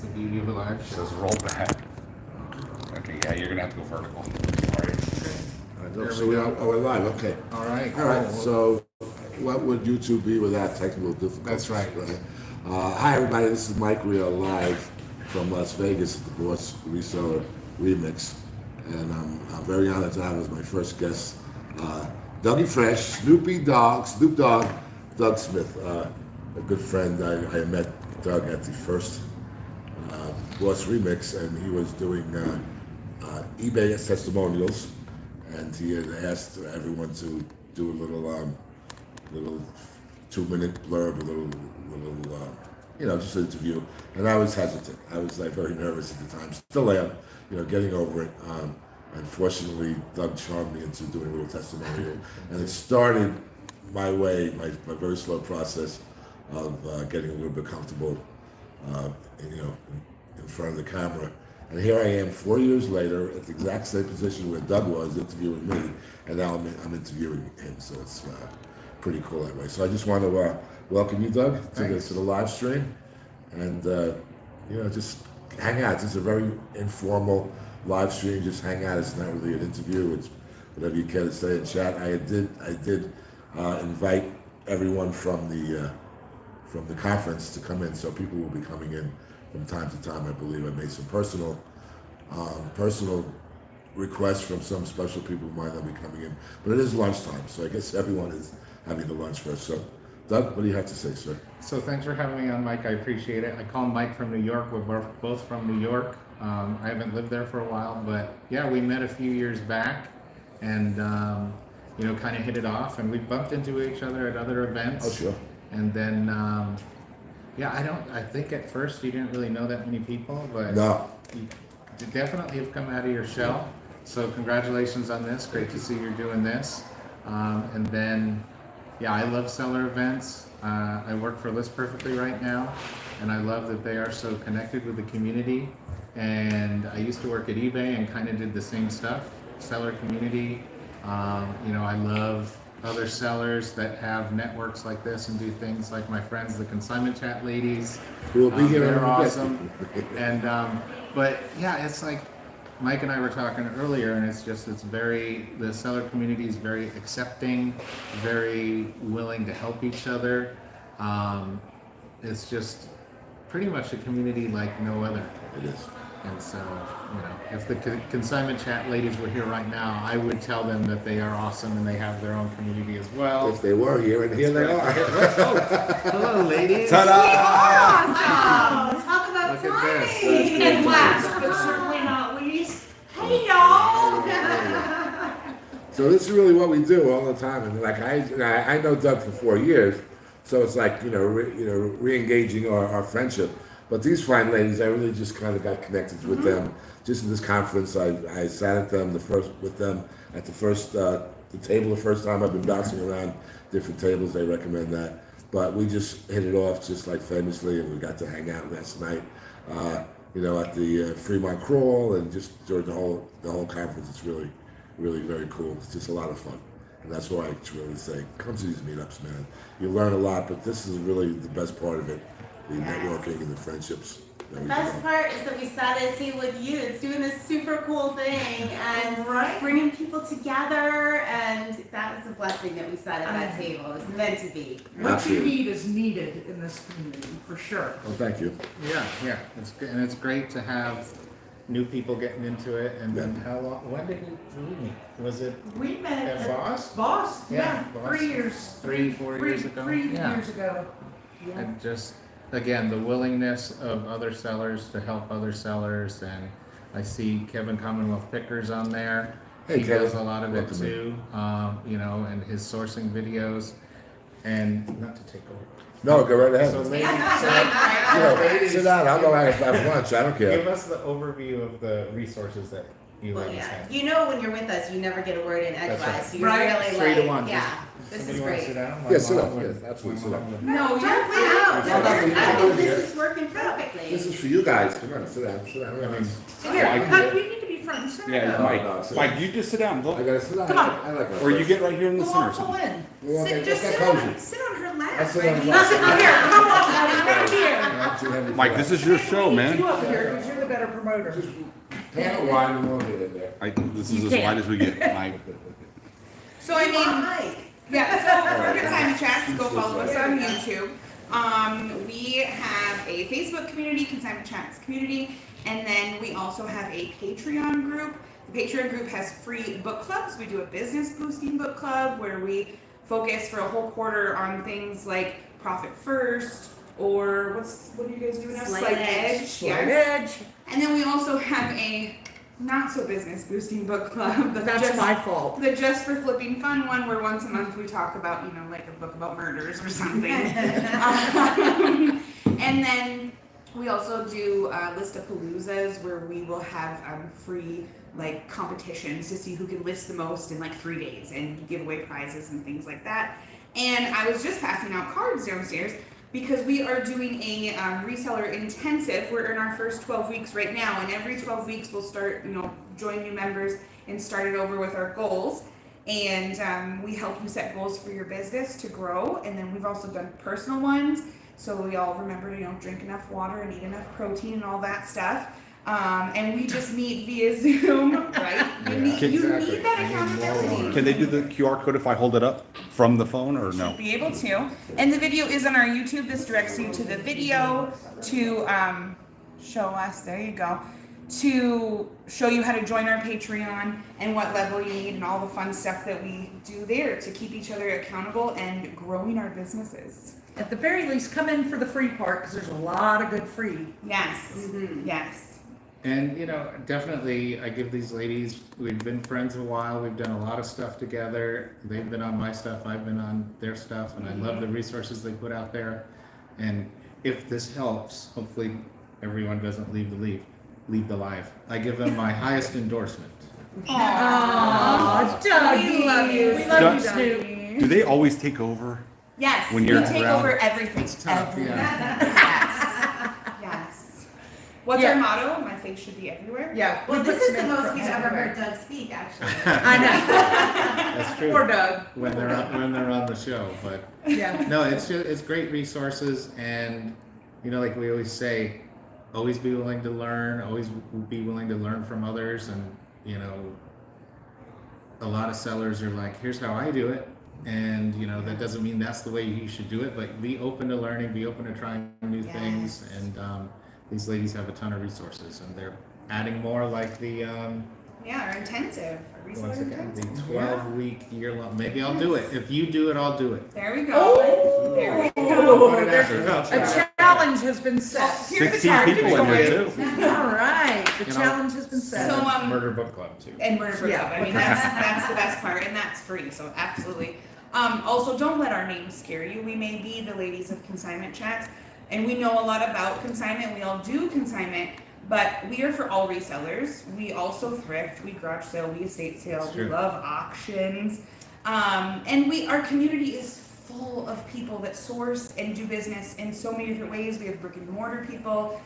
the beauty of a live It show. says roll back. Okay, yeah, you're gonna have to go vertical. Sorry. So we're live, okay. All right. All right, cool. so what would YouTube be without technical difficulties? That's right. Hi, everybody, this is Mike. We are live from Las Vegas at the Boss Reseller Remix. And I'm very honored to have as my first guest, Dougie Fresh, Snoop Dogg, Doug Smith, a good friend. I met Doug at the first Boss Remix, and he was doing eBay testimonials, and he had asked everyone to do a little 2-minute blurb, just an interview. And I was hesitant. I was very nervous at the time. Still am, getting over it. Unfortunately, Doug charmed me into doing a little testimonial, and it started my very slow process of getting a little bit comfortable, in front of the camera. And here I am 4 years later at the exact same position where Doug was interviewing me, and now I'm interviewing him. So it's pretty cool that way. So I just want to welcome you, Doug, to the live stream, and just hang out. This is a very informal live stream. Just hang out. It's not really an interview. It's whatever you care to say in chat. I did invite everyone from the conference to come in, so people will be coming in from time to time. I believe I made some personal requests from some special people who might not be coming in, but it is lunchtime, so I guess everyone is having the lunch first. So, Doug, what do you have to say, sir? So thanks for having me on, Mike. I appreciate it. I call Mike from New York. We're both from New York. I haven't lived there for a while, but yeah, we met a few years back, and kind of hit it off, and we bumped into each other at other events. Oh, sure. And then, I think at first you didn't really know that many people, but No. you definitely have come out of your shell. So congratulations on this. Great to see you're doing this. And then, I love seller events. I work for List Perfectly right now, and I love that they are so connected with the community. And I used to work at eBay and kind of did the same stuff, seller community. I love other sellers that have networks like this and do things like my friends, the Consignment Chat ladies. Who will be here in a They're bit. awesome. And, but yeah, it's like Mike and I were talking earlier, and the seller community is very accepting, very willing to help each other. It's just pretty much a community like no other. It is. And so, if the Consignment Chat ladies were here right now, I would tell them that they are awesome and they have their own community as well. If they were here, and here they are. Hello, ladies. Ta-da! Awesome! Talk about Look at time! this. And last, but certainly not least, hey y'all! So this is really what we do all the time, and I know Doug for 4 years, so it's like re-engaging our friendship. But these fine ladies, I really just kind of got connected with them. Just in this conference, I sat at them with them at the table the first time. I've been bouncing around different tables. They recommend that, but we just hit it off just like famously, and we got to hang out last night. At the Fremont Crawl, and just during the whole conference. It's really, really very cool. It's just a lot of fun, and that's why I really say come to these meetups, man. You learn a lot, but this is really the best part of it. The networking and the friendships. The best part is that we sat at a table with you. It's doing this super cool thing and bringing people together, and that was a blessing that we sat at that table. It was meant to be. What you need is needed in this community, for sure. Well, thank you. Yeah. It's great to have new people getting into it. And then when did we meet? Was it We met at Boss? Boss, yeah, Boss. 3 years. 4 years ago? Three Yeah. years ago. Yeah. And just, again, the willingness of other sellers to help other sellers. And I see Kevin Commonwealth Pickers on there. Hey, He Kevin. does a lot of it Welcome too, and his sourcing videos. And not to take over. No, go right ahead. So ladies, Sit down. I'll go have lunch. I don't give care. us the overview of the resources that you Well, ladies yeah. have. When you're with us, you never get a word in edgewise. right. So you're Right. really 3 to 1. this Somebody is wanna great. sit down? Yeah, sit My up. mom would- Yes, absolutely, my sit mom up. would- No, Don't you're play out. fine. I think Yeah. this is working perfectly. This is for you guys. Come on, sit down. Sit down. I mean, Here, Yeah, you need to be front and center. Yeah, though. Mike. Mike, you just sit down. I Look. gotta sit down. Come on. I like my Or you place. get right here in the Go center. on, or pull something. in. Well, Sit, okay, just that's sit cozy. on her lap. I sit on the Right lap. here, come on, right here. Not too everything. Mike, this is your show, You man. up here, because you're the better promoter. Just pan of wine and we'll get in there. This is You as can't. wide as we get, Mike. So I mean, Mike. yeah, so for Consignment Chats, go follow us on YouTube. We have a Facebook community, Consignment Chats community, and then we also have a Patreon group. The Patreon group has free book clubs. We do a business boosting book club where we focus for a whole quarter on things like Profit First, or what are you guys doing now? Slight Edge. Slight Yes. edge. And then we also have a not so business boosting book club. That's my fault. The Just for Flipping Fun one, where once a month we talk about, like a book about murders or something. And then we also do list-a-paloozas, where we will have free competitions to see who can list the most in 3 days, and give away prizes and things like that. And I was just passing out cards downstairs because we are doing a reseller intensive. We're in our first 12 weeks right now, and every 12 weeks we'll start, join new members and start it over with our goals. And we help you set goals for your business to grow. And then we've also done personal ones, so we all remember to drink enough water and eat enough protein and all that stuff. And we just meet via Zoom, right? You need that accountability. Can they do the QR code if I hold it up from the phone or no? Be able to. And the video is on our YouTube. This directs you to the video to show us, there you go, to show you how to join our Patreon and what level you need and all the fun stuff that we do there to keep each other accountable and growing our businesses. At the very least, come in for the free part, because there's a lot of good free. Yes, yes. And definitely I give these ladies, we've been friends a while, we've done a lot of stuff together. They've been on my stuff, I've been on their stuff, and I love the resources they put out there. And if this helps, hopefully everyone doesn't leave the live. I give them my highest endorsement. Aww, Dougie. We love you. We love Doug- you, Snoop. Do they always take over? Yes, When we you're take around? over everything. tough, Everything. yeah. Yes. Yes. What's Yeah. our motto? My face should be everywhere. Yeah. Well, we this put is the Snoop most from we've ever everywhere. heard Doug speak, actually. I know. That's true. Poor Doug. When they're on the show, but Yeah. no, it's great resources, and like we always say, always be willing to learn, always be willing to learn from others. And a lot of sellers are like, here's how I do it, and that doesn't mean that's the way you should do it, but be open to learning, be open to trying new things. And these ladies have a ton of resources, and they're adding more, like the Our intensive. Our reseller once again, intensive. the 12-week year-long. Maybe I'll do it. If you do it, I'll do it. There we go. Oh. There we go. Oh, Put it out there. a challenge has been set. Here's the 16 challenge. people in there too. All right, the You know, challenge has been set. So, Murder book club too. And we're for Yeah. club. I mean, that's the best part, and that's free. So absolutely. Also, don't let our names scare you. We may be the ladies of Consignment Chats, and we know a lot about consignment. We all do consignment, but we are for all resellers. We also thrift. We garage sale. We estate sale. That's We true. love auctions, and our community is full of people that source and do business in so many different ways. We have brick and mortar people,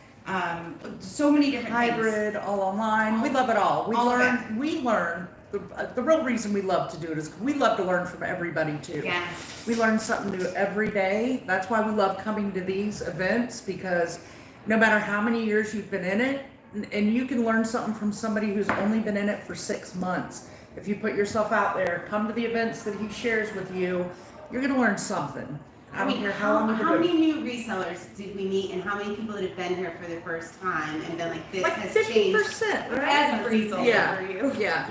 so many different things. Hybrid, all online. We love it all. We All of learn. We learn. The real reason we love to do it is we love to learn from everybody too. Yes. We learn something new every day. That's why we love coming to these events, because no matter how many years you've been in it, and you can learn something from somebody who's only been in it for 6 months. If you put yourself out there, come to the events that he shares with you, you're going to learn something. I don't care how long you've how been doing many it. new resellers did we meet, and how many people that have been here for the first time and been like, this Like has 50%, right? everything Yeah. for you? Yeah,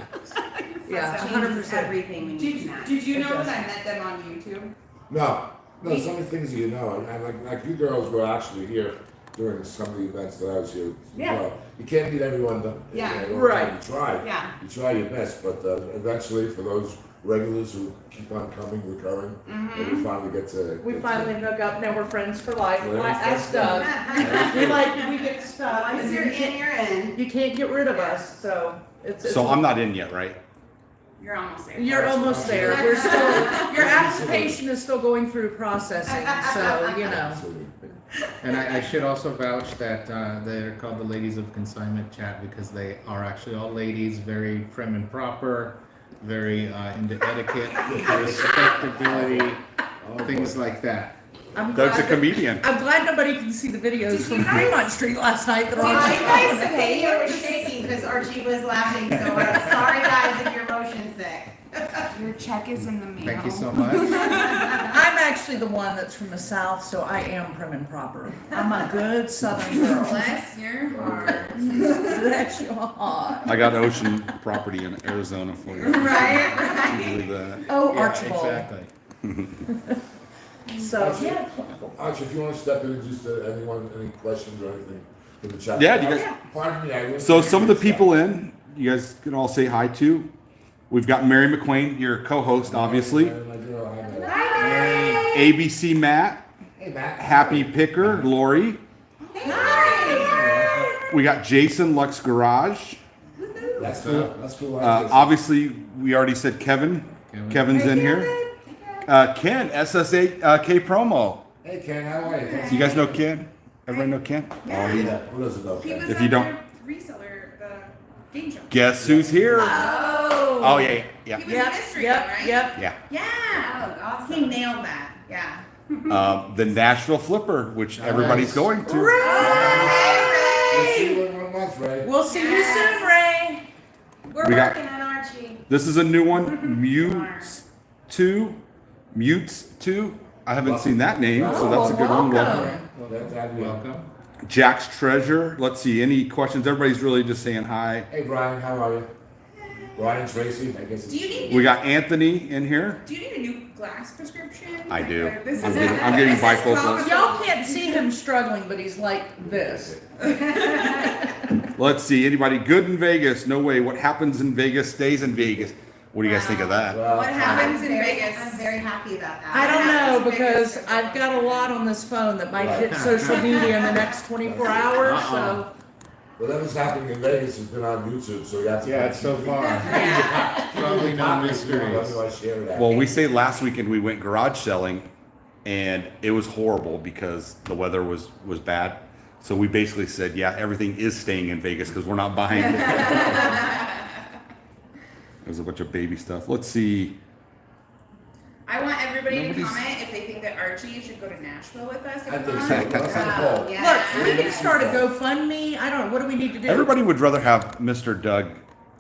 yeah, Changes 100%. everything when you connect. Did you know It that I does. met them on YouTube? No, so many things you know, and like you girls were actually here during some of the events that I was here. Yeah. Well, you can't meet everyone. Yeah. All the time. Right. You try. Yeah. You try your best, but eventually, for those regulars who keep on coming, recurring, and we finally get to. We finally hook up, now we're friends for life. Well, I that's Doug. we get stuck. Once and you're you in, can't- you're in. You can't get rid of us, so it's. So I'm not in yet, right? You're almost there. You're almost there. We're still, your application is still going through processing, so, Absolutely. And I should also vouch that they're called the Ladies of Consignment Chat because they are actually all ladies, very prim and proper, very into etiquette, respectability, things like that. I'm Doug's a glad, comedian. I'm glad nobody can see the videos Did from you guys- Fremont Street last night that Well, are I on guys today you were shaking because Archie was laughing, so sorry guys if you're motion sick. Your check is in the mail. Thank you so much. I'm actually the one that's from the South, so I am prim and proper. I'm a good Southern girl. Bless your heart. That's your heart. I got ocean property in Arizona for you. Right, Can right. you believe that? Oh, Yeah, Archibald. exactly. So, yeah. Archie, if you want to step in and just anyone, any questions or anything from the chat. Yeah, do you guys- Pardon me, I really. So some of the people in, you guys can all say hi to. We've got Mary McQueen, your co-host, obviously. My girl, hi, Mary. Hey, ABC Matt, Hey, Matt. Happy Picker, Lori. We got Jason Lux Garage. That's cool. That's cool. I like this. Obviously, we already said Kevin. Kevin. Kevin's in here. Ken, SSA Promo. Hey, Ken, how are you? Thanks. You guys know Ken? Everybody know Ken? Oh, yeah. Who doesn't know He Ken? was If at you don't- the Reseller, the game show. Guess who's here? Oh. Oh, yeah, yeah, He was Yep, a mystery, yep, right? yep. yeah. Yeah. Oh, awesome. He nailed that. Yeah. The Nashville Flipper, which everybody's going to. We'll see you in 1 month, Ray. We'll see you soon, Ray. We're We got- working on Archie. This is a new one, Mutes 2. I haven't seen that name, so that's a good one. Welcome. Glad to have you. Welcome. Jack's Treasure. Let's see, any questions? Everybody's really just saying hi. Hey, Brian, how are you? Brian Tracy, I guess it's. Do you need? We got Anthony in here. Do you need a new glass prescription? I do. Like, this I'm is- getting- I'm getting this is bifocals. comical. Y'all can't see him struggling, but he's like this. Let's see, anybody good in Vegas? No way. What happens in Vegas stays in Vegas. What do you guys think of that? Well, What happens in I'm Vegas? very happy about that. I don't know happens in because Vegas? I've got a lot on this phone that might hit Right. social media in the next 24 hours, Uh-uh. so. whatever's happening in Vegas has been on YouTube, so you have to. Yeah, it's so far. Probably no Let mysteries. me share that. Well, we say last weekend we went garage selling, and it was horrible because the weather was bad. So we basically said, yeah, everything is staying in Vegas because we're not buying it. There's a bunch of baby stuff. Let's see. I want everybody to Nobody's- comment if they think that Archie should go to Nashville with us. I if think not. so. Let's have a poll. Yeah. Look, we can start a GoFundMe. I don't know. What do we need to do? Everybody would rather have Mr. Doug.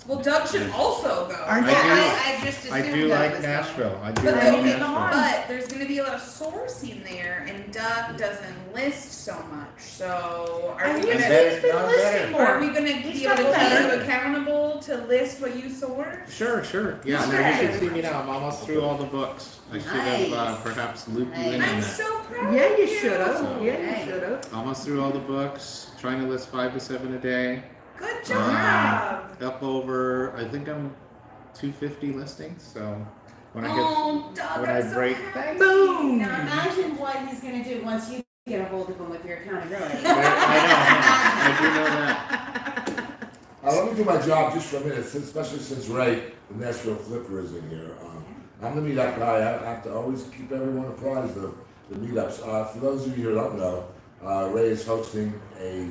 Well, Doug should also go. Aren't I you? do. I just I assumed do that like was Nashville. I do But, like then- Nashville. but there's going to be a lot of sourcing there, and Doug doesn't list so much. So are we He's going to? been listing Are more. we going to He's be able to done keep better. you accountable to list what you source? Sure, sure. Yeah, now you should see me now. I'm almost through all the books. I should have Nice. perhaps looped you in on I'm that. so proud. Yeah, of you should have. So- Yeah, you should have. Almost through all the books. Trying to list 5 to 7 a day. Good job. Up over, I think I'm 250 listings. So when I Oh, Doug, when I'm I so break- happy. Boom. Now imagine what he's gonna do once you get a hold of him with your accountability. I do know that. Let me do my job just for a minute, especially since Ray, the Nashville Flipper, is in here. I'm the meetup guy. I have to always keep everyone apprised of the meetups. For those of you who don't know, Ray is hosting a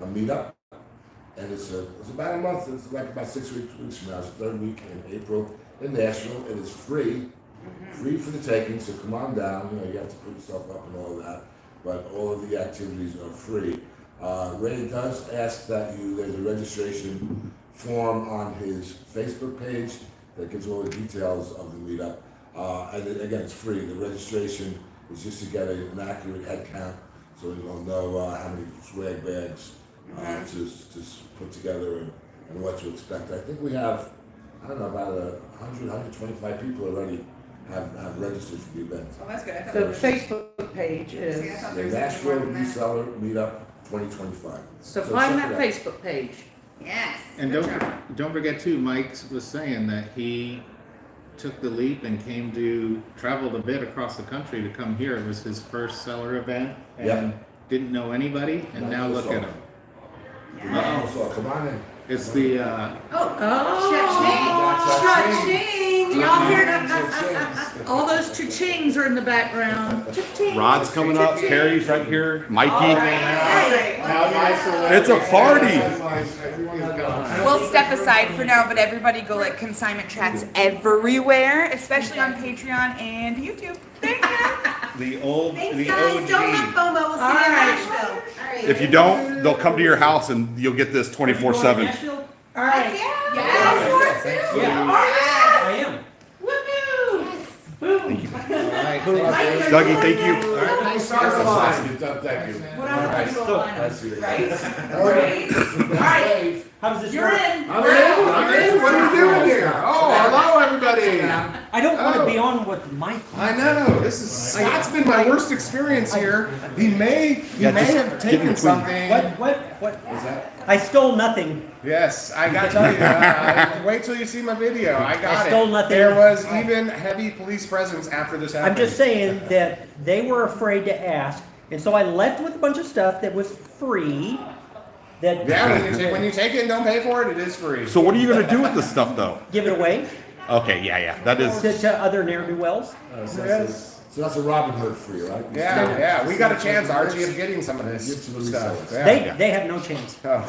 meetup, and it's about a month. It's like about 6 weeks from now. It's the 3rd week in April in Nashville. It is free for the taking. So come on down. You know, you have to put yourself up and all of that, but all of the activities are free. Ray does ask that there's a registration form on his Facebook page that gives all the details of the meetup. And again, it's free. The registration is just to get an accurate head count, so you don't know how many swag bags to put together and what to expect. I think we have, I don't know, about 100, 125 people already have registered for the event. Oh, that's good. I thought The it was- Facebook page See, I is, thought The there was Nashville more than that. Reseller Meetup 2025. so So find check that it out. Facebook page. Yes. And good don't job. don't forget too, Mike was saying that he took the leap and traveled a bit across the country to come here. It was his first seller event and Yep. didn't know anybody, and now look at him. So come on in. It's the Oh, Oh. That's our cha-ching! Do y'all hear that? All those cha-chings are in the background. Cha-ching. Rod's coming up. Carrie's right here. Mikey. How nice of them. It's a party. Everyone's gone. We'll step aside for now, but everybody go like consignment chats everywhere, especially on Patreon and YouTube. Thank you. The old, Thanks, the guys. Don't have OG. FOMO. We'll see you in Nashville. All right. If you don't, they'll come to your house and you'll get this 24/7. All right. Yeah. I am. Dougie, thank you. All right, nice stars That's alive. awesome. Thank you. What else? That's it. All right. How does this You're work? in. I'm in. What are you doing here? Oh, hello, everybody. I don't want Oh. to be on with Mike. I know. This is Scott's been my worst experience here. He may Yeah, just have get in taken between. something. What? I stole nothing. Yes, I got you. Wait till you see my video. I got I stole it. nothing. There was even heavy police presence after this happened. I'm just saying that they were afraid to ask, and so I left with a bunch of stuff that was free. That Yeah, when you take it and don't pay for it, it is free. So what are you going to do with this stuff though? give it away Okay, yeah. That is. to other ne'er-do-wells. So that's a Robin Hood for you, right? Yeah. We got a chance, Archie, of getting some of Give this to the stuff. resellers. Yeah. They have no chance. Oh.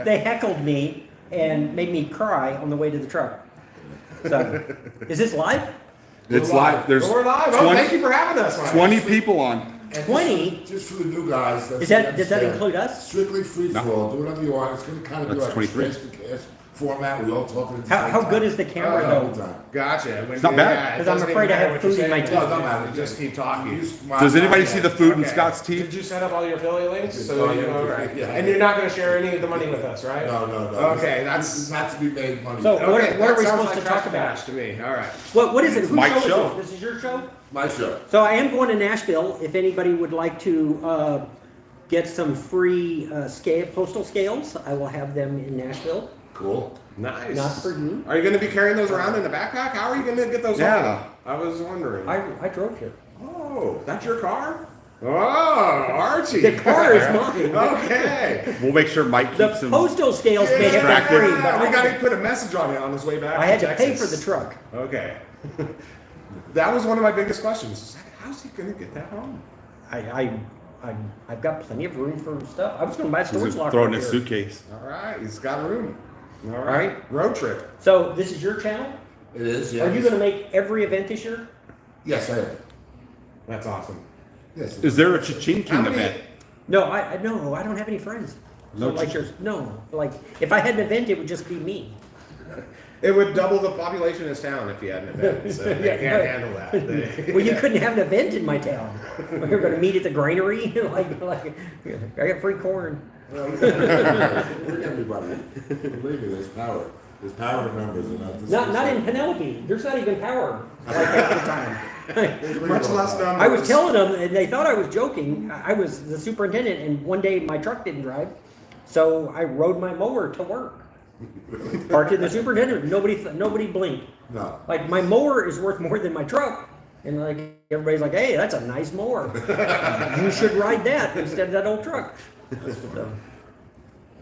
They heckled me and made me cry on the way to the truck. So, is this live? It's live. There's We're live. Oh, 20 thank you for having us. Mike. 20 people on. And 20? Just for the new guys. Does that include us? Strictly free for all. Do whatever you want. It's going to kind of be That's like 23. a cash to cash format. We all talking at the How same good time. is the camera All though? the time. Gotcha. It's not bad. Yeah, it 'Cause I'm doesn't afraid even I have matter what food you're in my saying. teeth. No, don't matter. Just keep talking. Use my- Does anybody see the food in Okay. Scott's Did teeth? you set up all your affiliate links? Oh, So you yeah, know, yeah, right. yeah. And you're not going to share any of the money with us, right? No. Okay, This is not to be made money. So- Okay, What are that we sounds supposed like to talk trash about? cash to me. All right. What is it? Whose Mike's show show. is this? This is your show? My show. So I am going to Nashville. If anybody would like to get some free postal scales, I will have them in Nashville. Cool. Nice. Not for you. Are you going to be carrying those around in a backpack? How are you going to get those Yeah. on? I was wondering. I drove here. Oh, that's your car? Oh, Archie. The car is mine. Okay. We'll make sure Mike The keeps them. postal scales may have been Distracted. free, Yeah, we but got to put a message on it on his way back. I had to pay Texas. for the truck. Okay. That was one of my biggest questions. It's like, how's he going to get that home? I've got plenty of room for stuff. I was going to buy a He's storage just locker. throwing up his here. suitcase. All right, he's got room. All right, road trip. So this is your channel. It is, yeah. Are you going to make every event this year? Yes, I am. That's awesome. Yes. Is there a Cha-Ching How King many- event? No, I don't have any friends. No So, like ch- yours. No, like if I had an event, it would just be me. It would double the population of this town if you had an event, so they Yeah, can't no. handle that. Well, you couldn't have an event in my town. We're going to meet at the granary. like I got free corn. Bring everybody. Believe me, there's power. There's power in numbers. And Not in Penelope. There's not even power like half the time. Much less numbers. I was telling them, and they thought I was joking. I was the superintendent, and one day my truck didn't drive, so I rode my mower to work. Parked in the superintendent. Nobody blinked. No. Like my mower is worth more than my truck, and like everybody's like, "Hey, that's a nice mower. You should ride that instead of that old truck."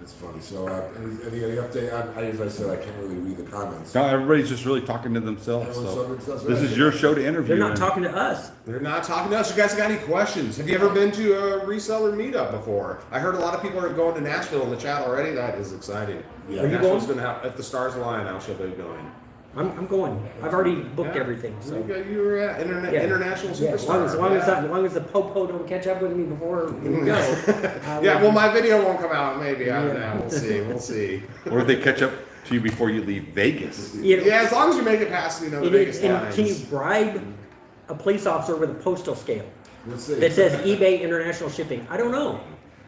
It's funny. So, any update? As I said, I can't really read the comments. No, everybody's just really talking to themselves. Everyone's So talking to themselves, this right? is your show to interview. They're not in. talking to us. They're not talking to us. You guys got any questions? Have you ever been to a reseller meetup before? I heard a lot of people are going to Nashville in the chat already. That is exciting. Yeah. Are you Nashville's going? gonna have, if the stars align, how should they be going? I'm going. I've already booked everything. So. You were at Yeah. international Yeah, superstar. as long as the popo don't catch up with me before we go. Yeah, well, my video won't come out. Maybe I don't know. We'll see. We'll see. Or if they catch up to you before you leave Vegas. Yeah, as long as you make it past, the Vegas lines. Can you bribe a police officer with a postal scale Let's see. that says eBay International Shipping? I don't know.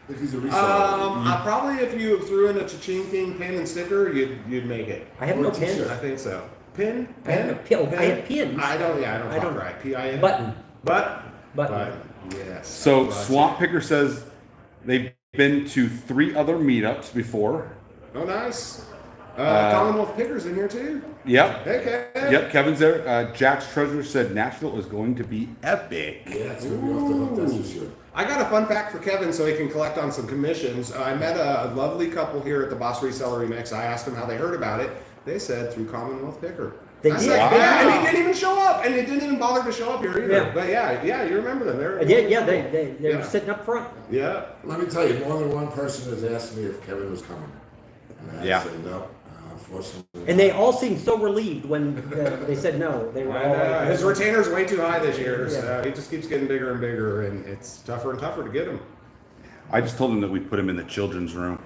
If he's a reseller. Probably if you threw in a Cha-Ching King pin and sticker, you'd make it. I have Or no a t-shirt. pins. I think so. Pin? I have no pin. I have pins. I don't I don't- talk right. P-I-N? Button. Button. Button. Yes. So Gotcha. Swamp Picker says they've been to 3 other meetups before. Oh, nice. Commonwealth Pickers in here too. Yep. Hey, Kev. Yep, Kevin's there. Jack's Treasure said Nashville is going to be epic. Yeah, it's going to be off the hook, that's for sure. I got a fun fact for Kevin so he can collect on some commissions. I met a lovely couple here at the Boss Reseller Remix. I asked them how they heard about it. They said through Commonwealth Picker. They I did. said, They yeah, did. and he didn't even show up, and he didn't even bother to show up here either. Yeah. But yeah, you remember them. They were Yeah. sitting up front. Yeah. Let me tell you, more than one person has asked me if Kevin was coming. And I had Yeah. to say no, unfortunately. And they all seemed so relieved when they said no. They were all like, His retainer's way too high this year, so he just keeps getting bigger and bigger, and it's tougher and tougher to get him. I just told him that we put him in the children's room.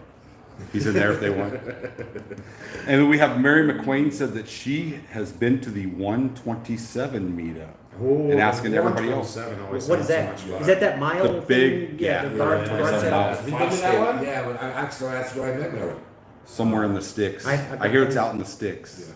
He's in there if they want. And then we have Mary McQueen said that she has been to the 127 meetup and asking everybody else. 127 always what is sounds that? so much fun. Is that mile The big- thing? yeah. the guard Yeah. set. Yeah. Have you been to that one? Yeah, but actually, that's where I met Mary. Somewhere in the sticks. I- I hear it's out in the sticks.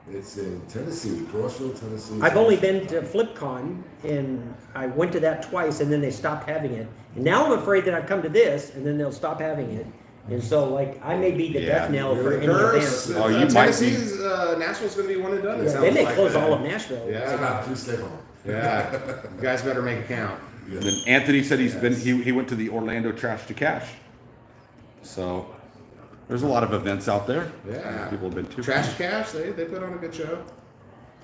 Yeah. It's in Tennessee, Crossville, Tennessee. I've only been to FlipCon, and I went to that twice, and then they stopped having it. And now I'm afraid that I've come to this, and then they'll stop having it. And so, like, I may be the Yeah. death knell for any Curse. event. Oh, you might be. Tennessee's Nashville's going to be one and done. It Yeah. sounds They may like close that. all of Nashville. It's Yeah, about please stay home. yeah. You guys better make it count. Yeah. And then Anthony said he went to the Orlando Trash to Cash. So there's a lot of events out there. Yeah. People have been to. Trash Cash, they put on a good show.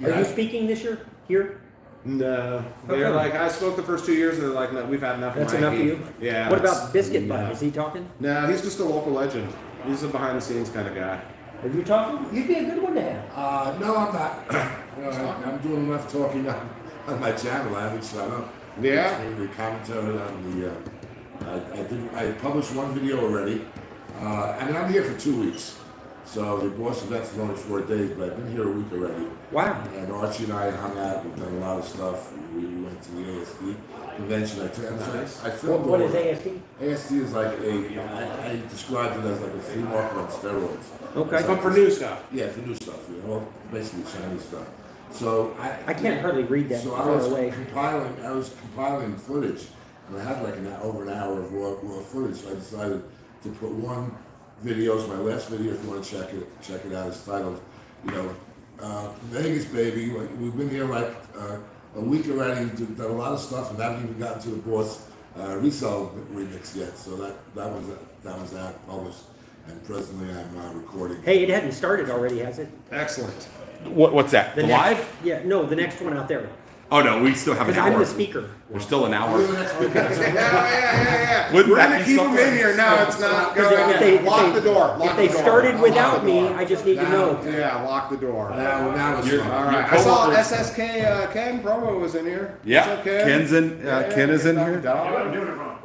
Are you speaking this year? Here? No, they're Okay. like, I spoke the first 2 years, and they're like, no, we've had enough. That's of enough Mikey. of you? Yeah. What it's- about Biscuit no. Bud? Is he talking? No, he's just a local legend. He's a behind the scenes kind of guy. Are you talking? You'd be a good one to have. No, I'm not. I'm doing enough talking on my channel. I haven't shut up. Yeah. The commentary on the. I published one video already, and I'm here for 2 weeks. So the boss event's only 4 days, but I've been here a week already. Wow. And Archie and I hung out. We've done a lot of stuff. We went to the ASD convention. I filmed What all is of it. ASD? ASD is like I described it as like a flea market on steroids. Okay. But for new stuff. Yeah, for new stuff, well, basically Chinese stuff. So I can't hardly read that So far away. I was compiling footage, and I had like over an hour of raw footage. So I decided to put one video. It's my last video. If you want to check it out. It's titled, Vegas, baby. Like, we've been here like a week already. Done a lot of stuff, and haven't even gotten to the boss Reseller remix yet. So that was that published, and presently I'm recording. Hey, it hadn't started already, has it? Excellent. What's that? The Live? next, yeah, no, the next one out there. Oh no, we still have an Because I'm hour. the speaker. There's still an hour. Yeah. Wouldn't We're that gonna be keep them something? in here. No, it's not. Because Go if they- ahead. Lock the door. Lock If the they door. started Lock without the me, door. I just need to know. Yeah, lock the door. Now it's You're- fun. All right. Your I saw coworkers- SSK Ken promo was in here. Yeah, What's up, Ken? Ken's in. Ken is in here.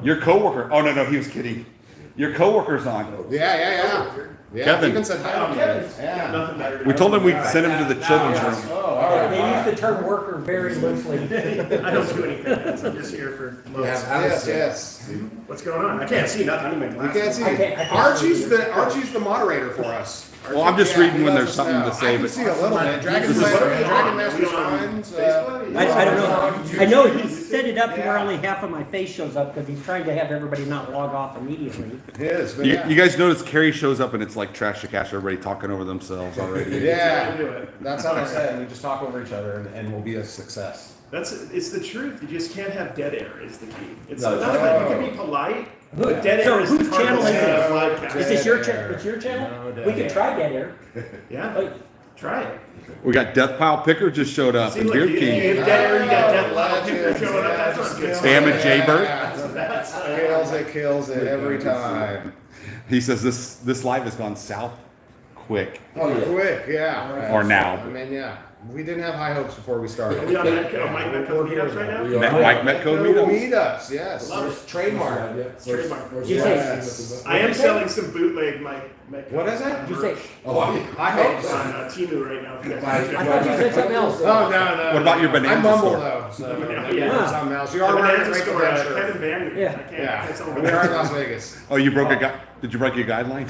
Your coworker. Oh no, he was kidding. Your coworker's on. Yeah. Kevin. Even said hi to me. Yeah. Nothing better to We told him we'd send him to the children's room. Oh, all right. They use the term worker very loosely. I don't do anything. I'm just here for months. Yes. What's going on? I can't see nothing. I'm in my You glasses. can't see. I can't Archie's the moderator for us. Well, I'm just reading he when lets there's us something know. to say, I can but- see a little bit. Dragon Master's Finds. I don't know. I know he set it up to where only half of my face shows up because he's trying to have everybody not log off immediately. It is, but You, yeah. you guys notice Carrie shows up and it's like trash to cash. Everybody talking over themselves already. Yeah, Do it. that's how they say. We just talk over each other, and we'll be a success. It's the truth. You just can't have dead air. Is the key. It's No, not about you can be polite. But dead So air is whose the hardest channel is thing in a it? podcast. Is this your Dead channel? air. It's your channel? No, dead We can air. try dead air. Yeah, Like, try it. We got Death Pile Picker just showed up See, and look, Beard you King. have dead air. You got dead Legends. people showing up. That's not good. Sam and Jay Bird. Kills it every time. He says this live has gone south quick. Quick, yeah. Or now. I mean, yeah. We didn't have high hopes before we started. Are we on MikeMetco MeetUps right now? MikeMetco MeetUps. Meetups, yes. Trademark. Trademark. You Yes. I am selling some bootleg MikeMetco. What is it? you say, Oh, I hope It's so. on Temu right now. If you guys I want to I check thought it you out. said something else. Oh, no. What about your banana I mumble store? though, so Yeah. something else. You The are wearing a Bonanza great store, convention. Kevin banned me. Yeah. I can't. Yeah, Can't sell we are in bananas. Las Vegas. Oh, you broke a guy. Did you break your guideline?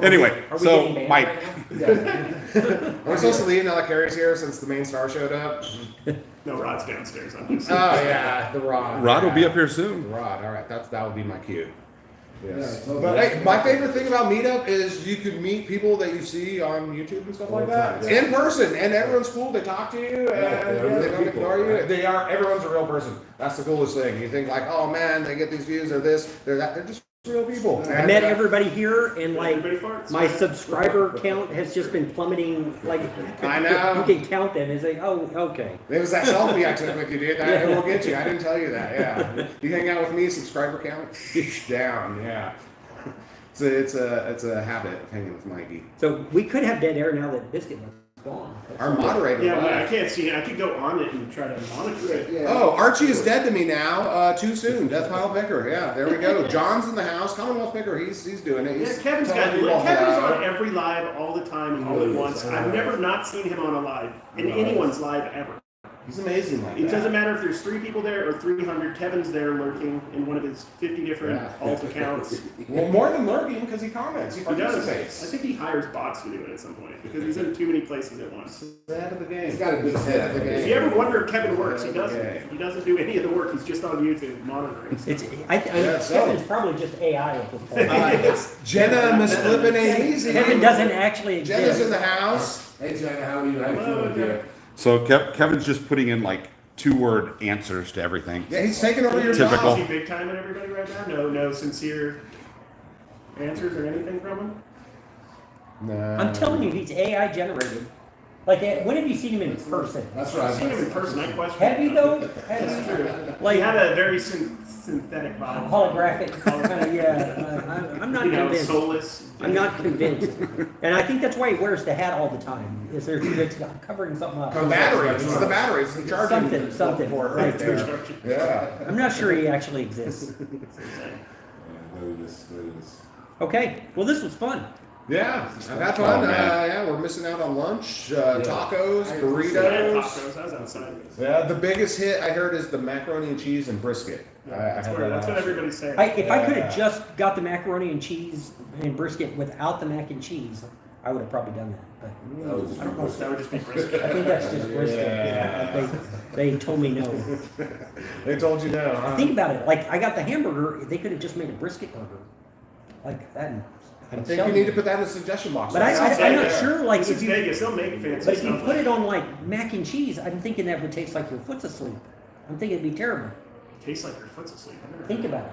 Anyway, Are we so getting banned Mike, right now? We're supposed to leave now that Carrie's here since the main star showed up. No, Rod's downstairs. I'm just. Oh yeah, the Rod. Rod will be Yeah. up here The soon. Rod. All right, that would be my cue. Yes. Yeah, But hey, my favorite thing about Meetup is you can meet people that you see on YouTube and stuff like that Yeah. in person, and everyone's cool. They talk to you, and they're real they don't people, ignore you. right? They are. Everyone's a real person. That's the coolest thing. You think like, oh man, they get these views or this, they're that. They're just real people. I met everybody here, and like Everybody farts. my subscriber count has just been plummeting. Like I know. you can count them. It's like, oh, okay. It was that selfie I took with you, dude. It will get you. I didn't tell you that. Yeah. You hang out with me, subscriber count down. Yeah. It's a habit of hanging with Mikey. So we could have dead air now that Biscuit was gone. Our moderator. Yeah, but I left. can't see it. I could go on it and try to monitor it. Oh, Archie is dead to me now. Too soon. Death Pile Picker. Yeah, there we go. John's in the house. Commonwealth Picker. He's doing it. Yeah, He's Kevin's telling people hello. on every live all the time and all at once. I've never not seen him on a live in anyone's live ever. He's amazing like It that. doesn't matter if there's 3 people there or 300. Kevin's there lurking in one of his 50 different alt accounts. Well, more than lurking because he comments. He He does. I participates. think he hires bots to do it at some point because he's in too many places at once. The head of the game. He's got a good head. If you ever wonder if Kevin works, he doesn't. Okay. He doesn't do any of the work. He's just on YouTube monitoring. It's Kevin's probably just AI at this point. Jenna Miss Flippin' ain't easy. Kevin doesn't actually Jenna's exist. in the house. Hey, Jenna, how are you? How you feeling, dear? So Kevin's just putting in like 2-word answers to everything. Yeah, he's taking over your Typical. job. Is he big time at everybody right now? No sincere answers or anything from him? No. I'm telling you, he's AI generated. Like, when have you seen him in person? That's right. I've seen him in person. I question. Have you though? That's true. Like He had a very synthetic vibe. holographic kind of, yeah. I'm not You know, convinced. soulless. I'm not convinced. And I think that's why he wears the hat all the time. Is there it's covering something up? The battery. It's the battery. It's the charging. Something for it right right there. Construction. Yeah. I'm not sure he actually exists. There it is. There it is. Okay, well this was fun. Yeah. I've had fun. Oh, man. Yeah, we're missing out on lunch, tacos, Yeah, burritos. tacos. I was outside. Yeah, the biggest hit I heard is the macaroni and cheese and brisket. That's what everybody's saying. If I could have just got the macaroni and cheese and brisket without the mac and cheese, I would have probably done that. But That was just I don't know. That would just be brisket. I think that's just brisket. Yeah. They told me no. They told you no, huh? Think about it. Like I got the hamburger, they could have just made a brisket burger, like that. I think you need to put that in the suggestion box. But I'm not sure. Like This if is you, Vegas. They'll make fancy but if you stuff put like it on like mac and cheese, I'm thinking that would taste like your foot's asleep. I'm thinking it'd be terrible. tastes like your foot's asleep. I've never Think heard about it.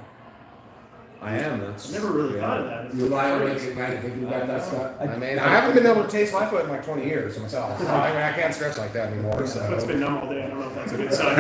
I am. That's. Never really thought of that. You lie awake at night thinking about that stuff? I mean, I haven't been able to taste my foot in like 20 years myself. So I mean, I can't stretch like that anymore. Foot's So. been numb all day. I don't know if that's a good sign.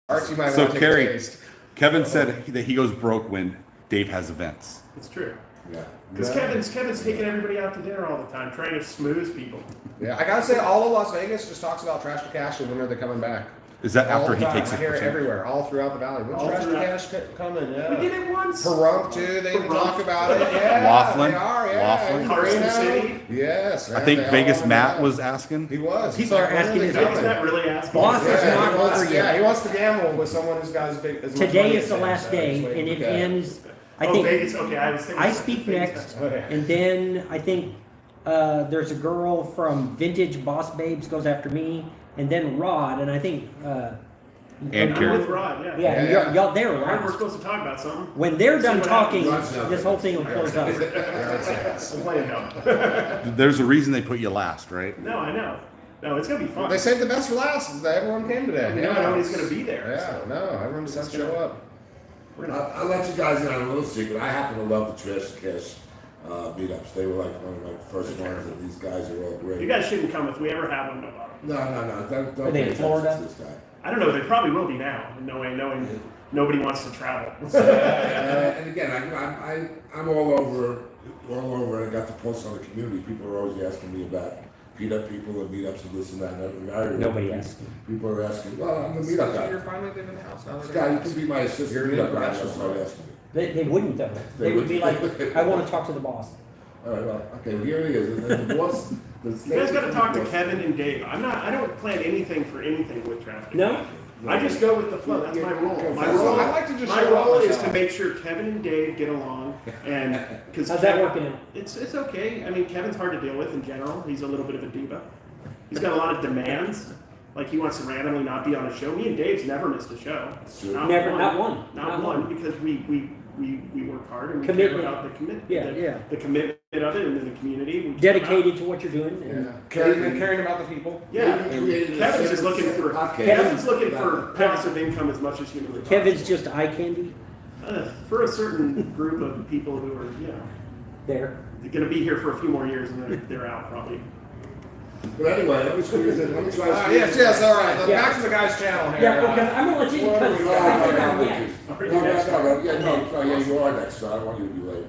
Archie might So want to take a Carrie, taste. Kevin said that he goes broke when Dave has events. It's true. Yeah. Because Kevin's taking everybody out to dinner all the time, trying to smooth people. Yeah, I gotta say, all of Las Vegas just talks about Trash to Cash and when are they coming back. Is that All after the he time. takes I his hear it percent? everywhere, all throughout the valley. When's All Trash to throughout. Cash coming? Yeah. We did it once. Pahrump too. They even Pahrump. talk about it. Yeah, Laughlin. They are. Yeah. Laughlin. And Carson Reno. City. Yes. I think they all Vegas wanna Matt know. was asking. He was. People are asking "When his they Is coming?" that really asking? Boss is Yeah, not he wants, over yeah, yet. he wants to gamble with someone who's got as big as much Today money is as the him, last so day, he's waiting and it for that. ends. I Oh, think Vegas. Okay, I was thinking. I speak next, Oh, yeah. and then I think there's a girl from Vintage Boss Babes goes after me, and then Rod, and I think And I'm Carrie. with Rod. Yeah. yeah, Yeah. y'all there We're last. supposed to talk about something. When they're done what talking, happens. this whole thing will close up. I'm playing dumb. There's a reason they put you last, right? No, I know. No, it's gonna be fun. They saved the best for last. Is that everyone came today? Yeah, nobody's gonna be there. Yeah, no, everyone just has to show up. I'll let you guys in on a little secret. I happen to love the Trash to Cash meetups. They were like one of my first ones, and these guys are all great. You guys shouldn't come if we ever have them. No. Don't Are they pay in Florida? attention to this guy. I don't know. They probably will be now, knowing nobody wants to travel. And again, I'm all over. I got the post on the community. People are always asking me about meetup people and meetups and this and that. And Nobody asked. People are asking, well, I'm the meetup guy. You're finally leaving the house now. This guy, you can be my assistant meetup guy. That's what I asking me. They wouldn't though. They would be like, I want to talk to the boss. All right, well, okay, well, here it is. And then the boss. You guys got to talk to Kevin and Dave. I don't plan anything for anything with traffic. No? I just go with the flow. That's my role. My Well, role, I like to just my show up role is myself. to make sure Kevin and Dave get along, and because How's that working out? It's okay. I mean, Kevin's hard to deal with in general. He's a little bit of a diva. He's got a lot of demands. Like he wants to randomly not be on a show. Me and Dave's never missed a show. Never, not one. Not one, because we work hard and we Commitment. care about the commitment. Yeah. The commitment of it and then the community. We Dedicated to what you're doing. and- Caring about the people. Yeah. Created a Kevin's just looking for podcast. Kevin's looking for passive income as much as humanly possible. Kevin's just eye candy. For a certain group of people who are, There. they're going to be here for a few more years and then they're out probably. But anyway, let me squeeze in. Let me try. Yes, all right. Yeah. Back to the guy's channel here. Yeah, because I'm gonna let you because I think I'm next. You are next, so I don't want you to be late.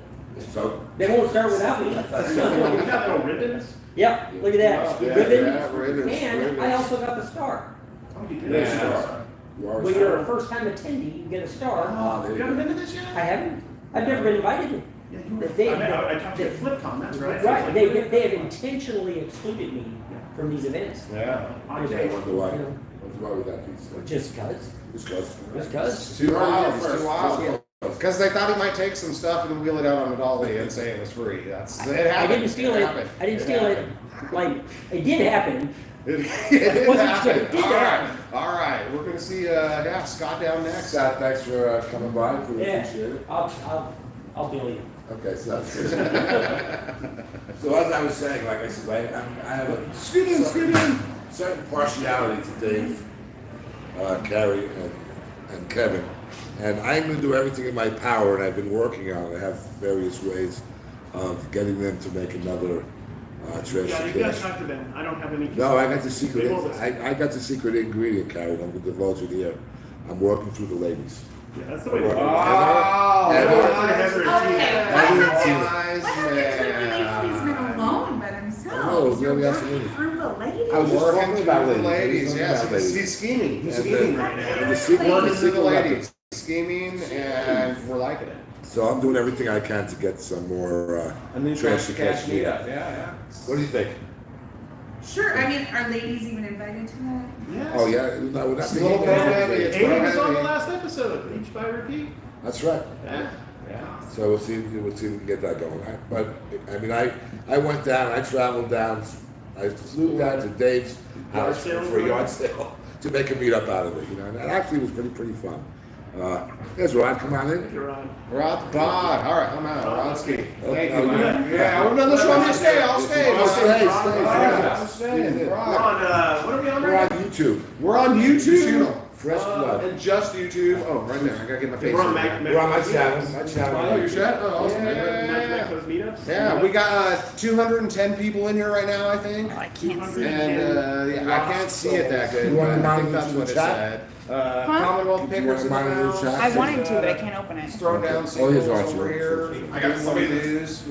So, They won't start without me. You got little ribbons? Yep, look at that. Yeah, Ribbon. yeah, ribbons, And ribbons. I also got the star. Oh, you did? Yeah. you are. When you're a first time attendee, you get a star. There You you haven't go. been to this yet? I haven't. I've never been invited to. Yeah, you were. They- I talked to you at FlipCon, that's right. Right, they have intentionally excluded me from these events. Yeah. I wonder why. You know, What's wrong with that piece? just cause. Just Cause. Too wild. It's First. too wild. Because they thought he might take some stuff and wheel it out on the dolly and say it was free. That's it happened. I didn't steal it. happened. I didn't steal it. Like, it did happen. It did Wasn't happen. it did All right. happen. All right. We're gonna see. Scott down next. Scott, thanks for coming by. We Yeah. appreciate it. I'll bill you. Okay, so that's good. So as I was saying, like I said, I have a certain partiality to Dave, Carrie, and Kevin. And I'm going to do everything in my power, and I've been working on it. I have various ways of getting them to make another trash Yeah, you to gotta cash. talk to them. I don't have any. No, I got the secret. They won't listen. I got the secret ingredient, Carrie. And I'm going to divulge it here. I'm working through the ladies. Yeah, that's the way to do it. Oh, Heather. Heather and Tina. Wise Why haven't you man. these men alone by Oh, themselves? You're really, working absolutely. through the ladies. I was just Working talking through about the ladies. ladies. Talking Yes, about ladies. he's scheming. He's And, scheming uh, right now. And the secret, Working the through the secret weapon. ladies. Scheming, and we're liking it. So I'm doing everything I can to get some more A new trash to cash meetup. meetup. Yeah, What do you think? Sure, I mean, are ladies even invited to that? Yes. Oh yeah, no, we're not It's a little bit heavy. It's Amy was on the heavy. last episode. Reach by repeat. That's right. Yeah. Yeah. So we'll see if we can get that going. But I mean, I went down. I traveled down. I flew down to Dave's house for a yard sale to make a meetup out of it. You know, and that actually was pretty fun. There's Rod. Come on in. You're on. Rod Bod. All right, I'm out. Rodski. Thank you. Oh, man. Yeah, well, no, listen, I'm gonna stay. I'll stay. I'll stay. I'm staying. We're Rod. on, what are we on We're right on YouTube. We're on YouTube. Fresh blood. And just YouTube. Oh, right there. I gotta get my face. We're on in Mike. there. We're on my channel. My Oh, channel. you're set? Oh, awesome. MikeMetco's Meetups. Yeah, we got 210 people in here right now, I think. I can't see. And yeah, I can't see it that good. You wanna but I think monitor that's the what it chat? said. Commonwealth Do you wanna Pickers in the monitor the house. chat? I wanted to, but I can't open it. Throw down Oh, here's singles Archie. over here. I got somebody that's- news.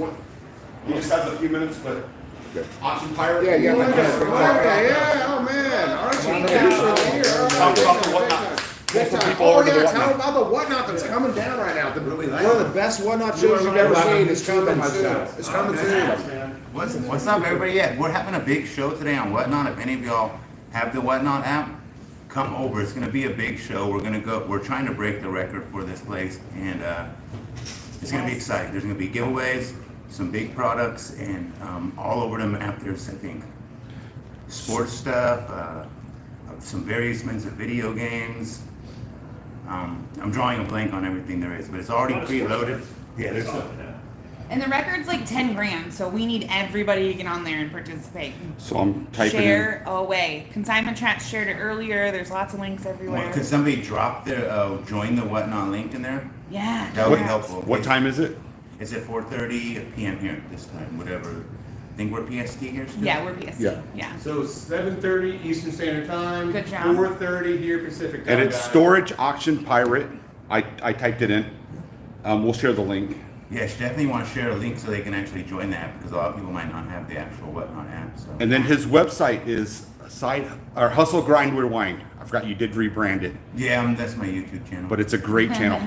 He just has a few minutes, but Okay. Auction Pirate. Yeah, yeah, Okay, yeah, oh man, Archie, thanks for here. Talk about the whatnot. Big Some time. people Oh over the yeah, tell whatnot. about the whatnot that's coming down right now. Really nice. One of the best whatnot shows you've ever seen is coming my soon. channel. It's coming soon. Man. What's up, everybody? Yeah, we're having a big show today on Whatnot. If any of y'all have the Whatnot app, come over. It's gonna be a big show. We're trying to break the record for this place, and it's gonna be exciting. There's gonna be giveaways, some big products, and all over the map there's, I think, sports stuff, some very expensive video games. I'm drawing a blank on everything there is, but it's already preloaded. Yeah, there's some. And the record's like 10 grand, so we need everybody to get on there and participate. So I'm typing in. Share away. Consignment Chat shared it earlier. There's lots of links everywhere. Could somebody drop their join the Whatnot link in there? Yeah. That would be yeah. helpful. What time is it? It's at 4:30 p.m. here this time, whatever. I think we're PST here still? Yeah, we're PST. Yeah. Yeah. So 7:30 Eastern Standard Time. Good job. 4:30 here Pacific Time. And it's guys. Storage Auction Pirate. I typed it in. We'll share the link. Yes, definitely want to share a link so they can actually join the app because a lot of people might not have the actual Whatnot app. So. And then his website is Hustle Grind Rewind. I forgot you did rebrand it, Yeah, that's my YouTube channel. but it's a great channel.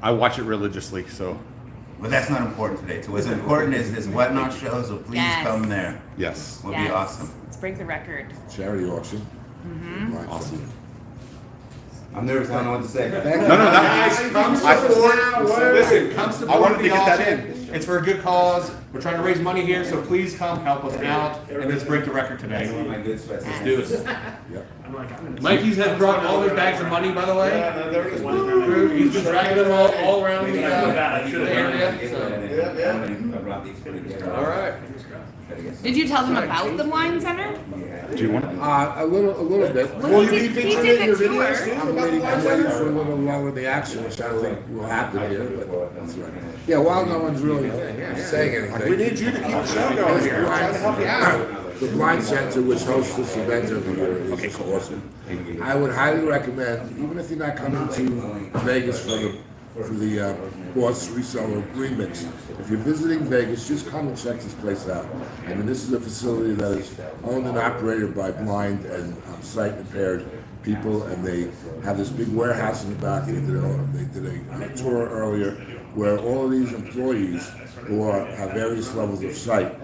I watch it religiously, so But that's not important today. So what's important is this Whatnot show, so please Yes. come there. yes. Will Yes. be awesome. Let's break the record. Charity auction. Awesome. I'm nervous. I don't know what to say. No, that, Come support. Listen, come support. I wanted to the get that auction. in. It's for a good cause. We're trying to raise money here, so please come help us out and let's break the record today. Let's do it. I'm like, I'm gonna. Mikey's has brought all his bags of money, by the way. Yeah, there it is. He's been dragging them all around the I feel bad. I the should have area. So. All right. Did you tell them about the wine center? Do you want it? A little bit. Well, he you be did, he featured did in your the tour. videos too I'm about the waiting wine center? for a little lull in the action, which I don't think will happen here, but that's right. Yeah, while no one's really saying anything. We need you to keep the show going here. I'm trying to help you out. The Blind Center, which hosts this event every year, is awesome. I would highly recommend, even if you're not coming to Vegas for the Boss Reseller Remix, if you're visiting Vegas, just come and check this place out. I mean, this is a facility that is owned and operated by blind and sight impaired people, and they have this big warehouse in the back. They did a tour earlier where all of these employees who have various levels of sight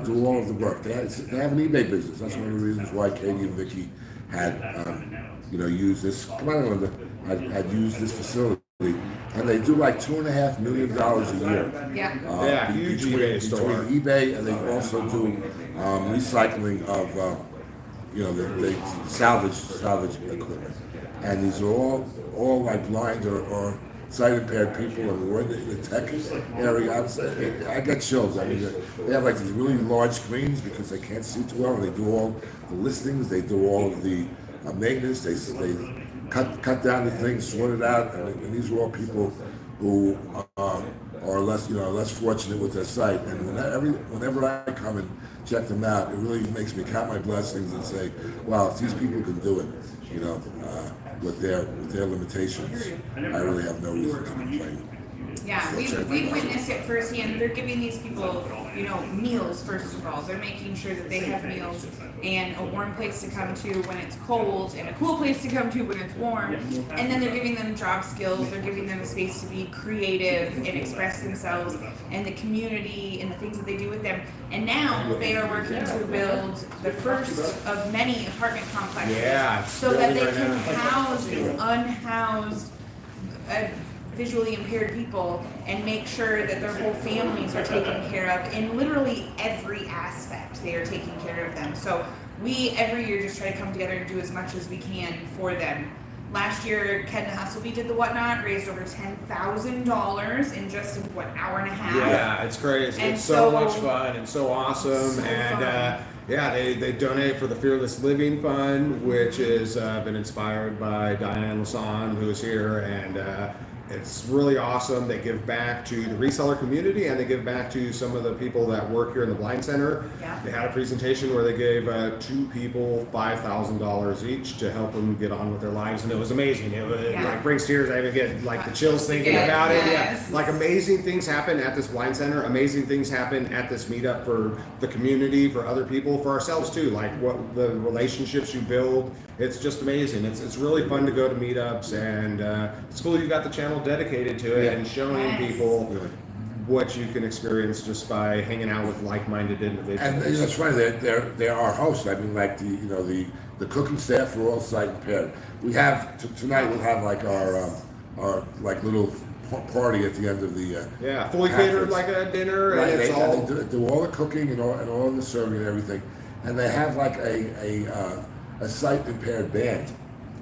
do all of the work. They have an eBay business. That's one of the reasons why Katie and Vicky had used this. Come on, Linda. Had used this facility, and they do like $2.5 million a year. Yeah. Huge between eBay eBay, and they also do recycling of the salvage equipment. And these are all like blind or sight impaired people, and we're in the tech area. I got chills. I mean, they have like these really large screens because they can't see too well, and they do all the listings, they do all of the maintenance, they cut down the things, sort it out, and these are all people who are less fortunate with their sight. And whenever I come and check them out, it really makes me count my blessings and say, wow, if these people can do it, with their limitations, I really have no reason to complain. Yeah, we've witnessed it firsthand. They're giving these people, meals first of all. They're making sure that they have meals and a warm place to come to when it's cold and a cool place to come to when it's warm. And then they're giving them job skills. They're giving them a space to be creative and express themselves and the community and the things that they do with them. And now they are working to build the first of many apartment complexes so that they can house these unhoused visually impaired people and make sure that their whole families are taken care of in literally every aspect. They are taking care of them. So we every year just try to come together and do as much as we can for them. Last year, Ken Hustleby did the Whatnot, raised over $10,000 in just hour and a half. Yeah, it's crazy. And it's so much so- fun and so awesome. So and they donate for the Fearless Living Fund, which has been inspired by Diane Lasan, who is here, and it's really awesome. They give back to the reseller community, and they give back to some of the people that work here in the Blind Center. Yeah. They had a presentation where they gave 2 people $5,000 each to help them get on with their lives, and it was amazing. It like brings tears. I even get like the chills thinking about it. Yes. Yeah, like amazing things happen at this Blind Center. Amazing things happen at this meetup for the community, for other people, for ourselves too. Like what the relationships you build. It's just amazing. It's really fun to go to meetups, and it's cool you got the channel dedicated to it and showing people what you can experience just by hanging out with like-minded individuals. And it's funny, they're our hosts. I mean, like the cooking staff are all sight impaired. We have tonight. We'll have like our like little party at the end of the fully catered like a dinner, right, and it's all they do all the cooking and all the serving and everything, and they have like a sight impaired band.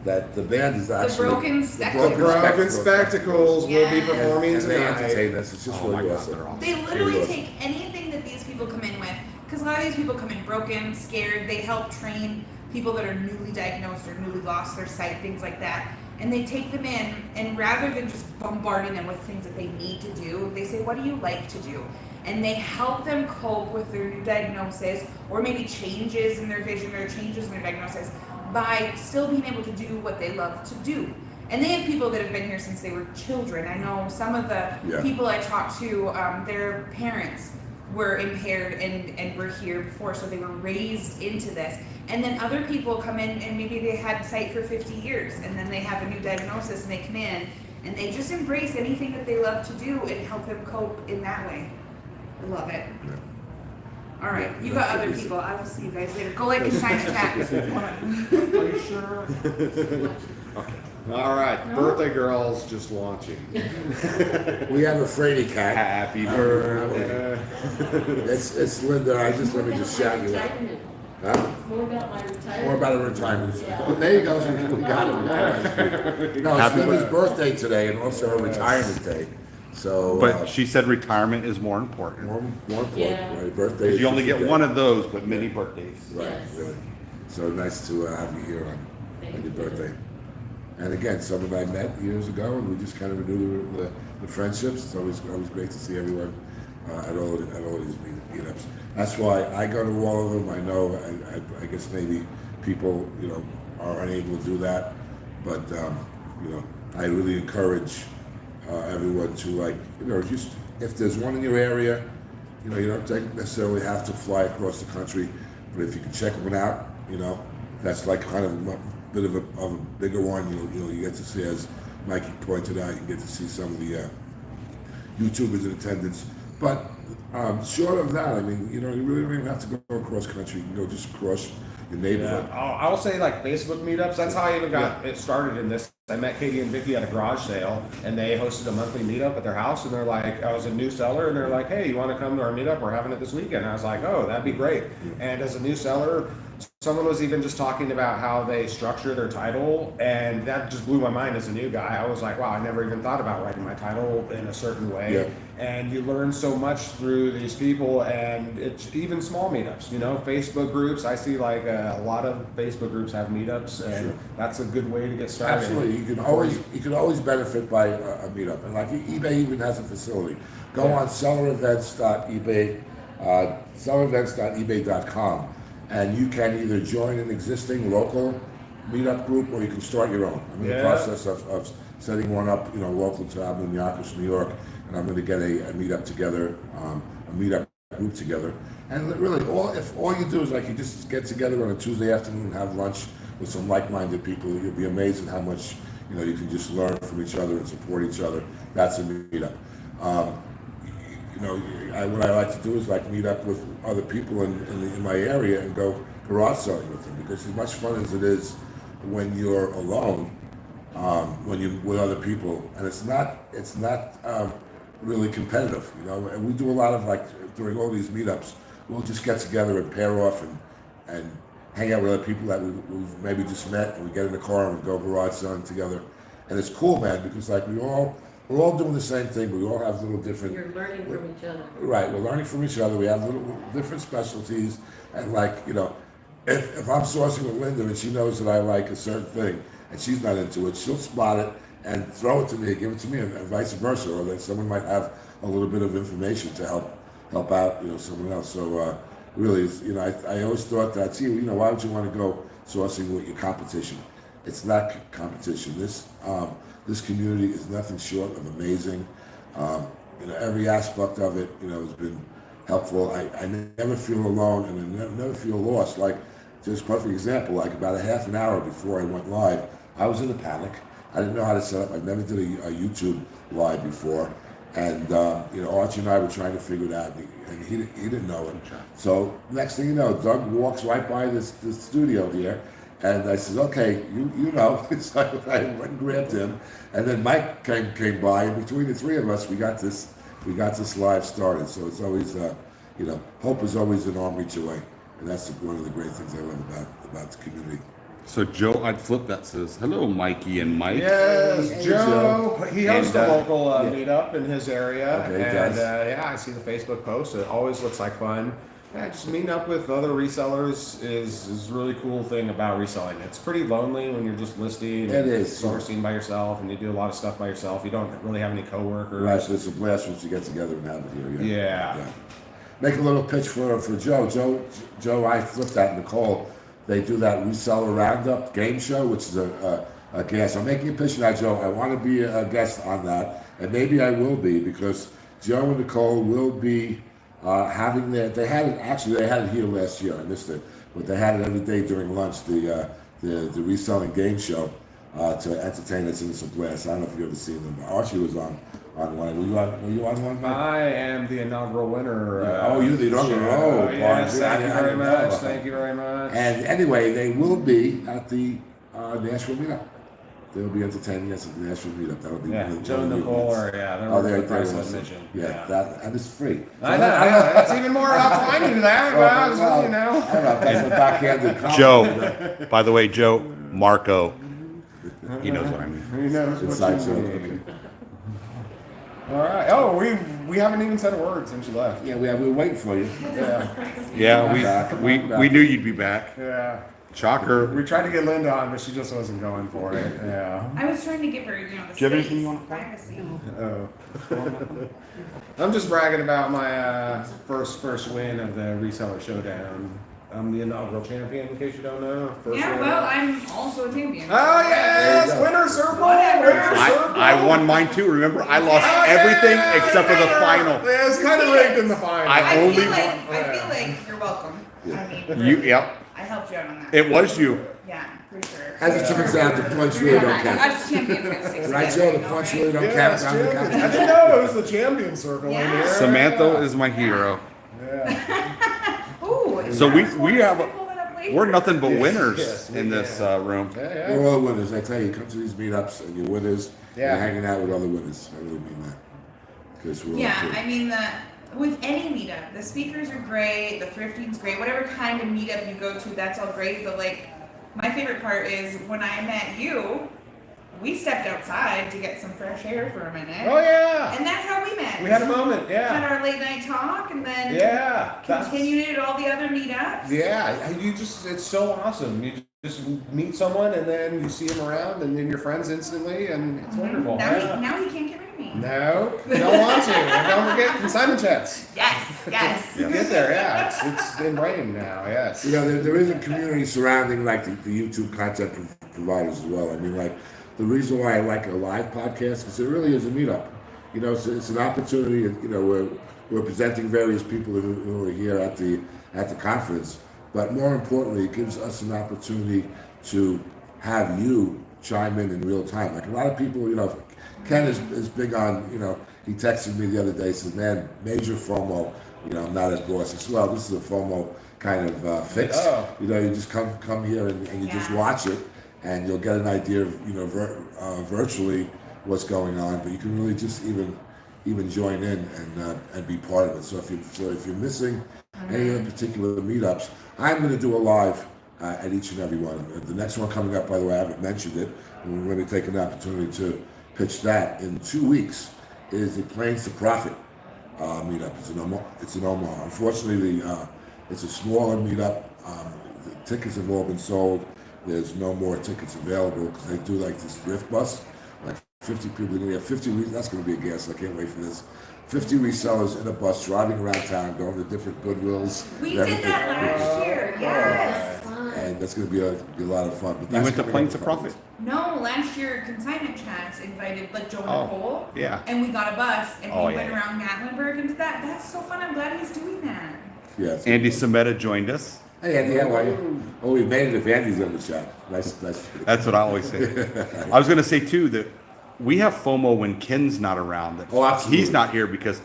That the band is actually Broken Spectacles. Broken Spectacles will be Yes. performing and they tonight. entertain us. It's just really God, awesome. they're awesome. They Really literally awesome. take anything that these people come in with, because a lot of these people come in broken, scared. They help train people that are newly diagnosed or newly lost their sight, things like that. And they take them in, and rather than just bombarding them with things that they need to do, they say, what do you like to do? And they help them cope with their new diagnosis, or maybe changes in their vision or changes in their diagnosis, by still being able to do what they love to do. And they have people that have been here since they were children. I know some of the people I talked to, their parents were impaired and were here before, so they were raised into this. And then other people come in and maybe they had sight for 50 years, and then they have a new diagnosis and they come in and they just embrace anything that they love to do and help them cope in that way. I love it. All right, you got other people. I will see you guys later. Go like and sign a cat. Are you sure? All right, birthday girl's just launching. We have a Frady cat. Happy birthday. It's Linda. Let me just shout you out. Huh? More about my retirement. More about her retirement. There you go. We got it. No, it's Linda's birthday today, and also her retirement day. So, But she said retirement is more important. more important, Yeah. right? Birthday. You only is just get a one day. of those, but many birthdays. Right, Yes. really. So nice to have you here on your birthday. And again, someone I met years ago, and we just kind of renewed the friendships. It's always great to see everyone at all these meetups. That's why I go to all of them. I know, I guess maybe people, are unable to do that, but I really encourage everyone to just if there's one in your area, you don't necessarily have to fly across the country, but if you can check one out, that's like kind of a bit of a bigger one. You get to see, as Mikey pointed out, you get to see some of the YouTubers in attendance. But short of that, I mean, you really don't even have to go across country. You can go just across your neighborhood. I will say like Facebook meetups. That's how I even got it started in this. I met Katie and Vicky at a garage sale, and they hosted a monthly meetup at their house. And they're like, I was a new seller, and they're like, hey, you want to come to our meetup? We're having it this weekend. And I was like, oh, that'd be great. And as a new seller, someone was even just talking about how they structure their title, and that just blew my mind as a new guy. I was like, wow, I never even thought about writing my title in a certain way. Yeah. And you learn so much through these people, and it's even small meetups, Facebook groups. I see like a lot of Facebook groups have meetups, and that's a good way to get started. Absolutely, you can always benefit by a meetup, and like eBay even has a facility. Go on sellerevents.ebay.com, and you can either join an existing local meetup group, or you can start your own. I'm in the process of setting one up, local to I'm in Yonkers, New York, and I'm going to get a meetup together, a meetup group together. And really, if all you do is like you just get together on a Tuesday afternoon and have lunch with some like-minded people, you'll be amazed at how much you can just learn from each other and support each other. That's a meetup. What I like to do is like meet up with other people in my area and go garage selling with them, because as much fun as it is when you're alone, when you're with other people, and it's not really competitive, And we do a lot of during all these meetups, we'll just get together and pair off and hang out with other people that we've maybe just met, and we get in the car and we go garage selling together, and it's cool, man, because we're all doing the same thing, but we all have little different. You're learning from each other. Right, we're learning from each other. We have little different specialties, and if I'm sourcing with Linda and she knows that I like a certain thing and she's not into it, she'll spot it and throw it to me, give it to me, and vice versa. Or that someone might have a little bit of information to help out, someone else. So really, I always thought that, why would you want to go sourcing with your competition? It's not competition. This community is nothing short of amazing. Every aspect of it, has been helpful. I never feel alone, and I never feel lost. Just a perfect example, about a half an hour before I went live, I was in a panic. I didn't know how to set up. I never did a YouTube live before. And, Archie and I were trying to figure it out, and he didn't know it. So next thing you know, Doug walks right by this studio here, and I said, okay, you know. So I went and grabbed him, and then Mike came by, and between the three of us, we got this live started. So it's always, hope is always an arm reach away, and that's one of the great things I love about the community. So Joe, I'd flip that, says, hello, Mikey and Mike. Yes, Hey, Joe. He hosts And, a local meetup in his area, Okay, he and does. I see the Facebook post. It always looks like fun. Yeah, just meeting up with other resellers is a really cool thing about reselling. It's pretty lonely when you're just listing It is. sourcing by yourself, and you do a lot of stuff by yourself. You don't really have any coworkers. Right, so it's a blast once you get together and have it here. Yeah. Make a little pitch for Joe. Joe, I flipped that in the call. They do that Reseller Roundup game show, which is a guest. I'm making a pitch now, Joe. I want to be a guest on that, and maybe I will be, because Joe and Nicole will be having they had it here last year. I missed it, but they had it every day during lunch. The reselling game show to entertain us, and it's a blast. I don't know if you've ever seen them. Archie was on one. Were you on one, Mike? I am the inaugural winner. You're the inaugural. Yes, thank you very much. know. Thank you very much. And anyway, they will be at the Nashville Meetup. They'll be entertaining us at the Nashville Meetup. That'll be Joe and Nicole are they're they're the price of awesome. admission. And it's free. I know. That's even more outlining to that. Well, That's a backhanded compliment. Joe, by the way, Joe, Marco, he knows what I mean. He knows Inside what you joke. mean. All right. Oh, we haven't even said a word since you left. Yeah, we're waiting for you. Yeah, we knew you'd be back. Yeah. Shocker. We tried to get Linda on, but she just wasn't going for it. Yeah. I was trying to give her, the Do you have space, anything you want to play? privacy. Oh. I'm just bragging about my first win of the Reseller Showdown. I'm the inaugural champion, in case you don't know. First Yeah, win. well, I'm also a champion. Oh yes, There you go. winner circle. Whatever. Winner circle. I won mine too. Remember, I lost everything except for the final. Yeah, it's kind of rigged in the final. I only feel won. like you're welcome. I mean, Yep. I helped you out on that. It was you. Yeah, for sure. As it turns out, the points really don't count. Us champions got 6 Right, together, Joe? you The know, points right? really don't Yeah, count. it's I'm the champions. I captain. didn't know it was the champion circle in Yeah. here. Samantha is my hero. Yeah. Ooh, So we have Can I pull that up later? we're nothing but Yes, winners yes, in this room. Yeah, We're all winners. I tell you, come to these meetups and you're winners. Yeah. You're hanging out with other winners. I really mean that. Because we're all Yeah, good. I mean with any meetup, the speakers are great, the thrifting's great, whatever kind of meetup you go to, that's all great. But like, my favorite part is when I met you, we stepped outside to get some fresh air for a minute. Oh yeah. And that's how we met. We had a moment. Had Yeah. our late night talk and then Yeah. that's- continued it at all the other meetups. Yeah, it's so awesome. You just meet someone and then you see them around and then you're friends instantly and it's wonderful. Now, Yeah. now he can't get rid of me. No, you don't want to. And don't forget consignment checks. Yes, yes. You get there, yeah. It's ingrained now, yes. You know, there is a community surrounding like the YouTube content providers as well. I mean, like the reason why I like a live podcast is it really is a meetup. You know, it's an opportunity. You know, we're presenting various people who are here at the conference, but more importantly, it gives us an opportunity to have you chime in real time. Like a lot of people, you know, Ken is big on, you know, he texted me the other day, said, man, major FOMO, you know, I'm not as boss. I said, well, this is a FOMO kind of fix. Oh. You know, you just come here and you just watch it and you'll get an idea of, you know, virtually what's going on, but you can really just even join in and be part of it. So if you're missing any of the particular meetups, I'm going to do a live at each and every one. The next one coming up, by the way, I haven't mentioned it, and we're going to take an opportunity to pitch that in 2 weeks, is the Planes to Profit meetup. It's in Omaha. Unfortunately, it's a smaller meetup. The tickets have all been sold. There's no more tickets available because they do like this thrift bus. Like 50 people, they're going to have 50, that's going to be a guess. I can't wait for this. 50 resellers in a bus driving around town, going to different Goodwills. We did that last year, yes. And that's going to be a lot of fun. But You that's went to coming Planes up to in a couple Profit? No, last year Consignment Chats invited like Joe Oh, Nicole. yeah. And we got a bus and Oh, we yeah, went yeah. around Gatlinburg and did that. That's so fun. I'm glad he's doing that. Yeah, it's- Andy Sameta joined us. Hey, Andy, how are you? Oh, we made it if Andy's in the chat. Nice. That's what I always say. I was going to say too that we have FOMO when Ken's not around. That Oh, absolutely. He's not here because